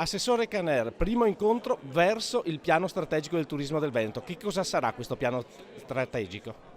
Assessore Caner, primo incontro verso il piano strategico del turismo del Veneto. Che cosa sarà questo piano strategico?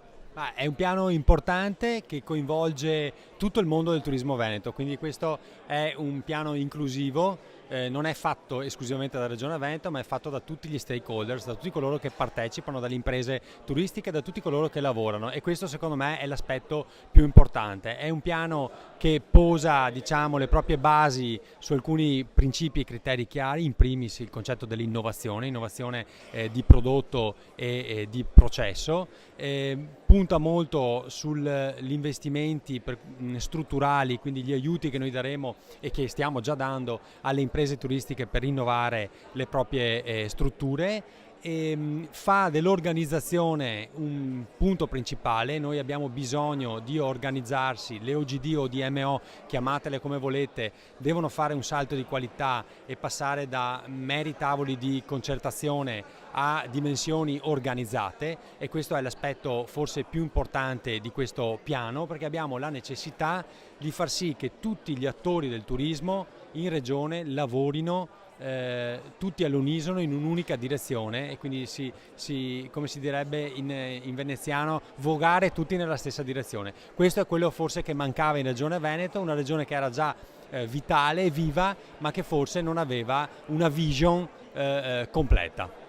È un piano importante che coinvolge tutto il mondo del turismo veneto, quindi questo è un piano inclusivo, non è fatto esclusivamente dalla Regione Veneto, ma è fatto da tutti gli stakeholders, da tutti coloro che partecipano, dalle imprese turistiche, da tutti coloro che lavorano, e questo secondo me è l'aspetto più importante. È un piano che posa, diciamo, le proprie basi su alcuni principi e criteri chiari, in primis il concetto dell'innovazione, innovazione di prodotto e di processo. Punta molto sugli investimenti strutturali, quindi gli aiuti che noi daremo e che stiamo già dando alle imprese turistiche per rinnovare le proprie strutture, e fa dell'organizzazione un punto principale. Noi abbiamo bisogno di organizzarsi, le OGD o DMO, chiamatele come volete, devono fare un salto di qualità e passare da meri tavoli di concertazione a dimensioni organizzate, e questo è l'aspetto forse più importante di questo piano, perché abbiamo la necessità di far sì che tutti gli attori del turismo in regione lavorino tutti all'unisono in un'unica direzione, e quindi come si direbbe in veneziano, vogare tutti nella stessa direzione. Questo è quello forse che mancava in Regione Veneto, una regione che era già vitale e viva, ma che forse non aveva una vision completa.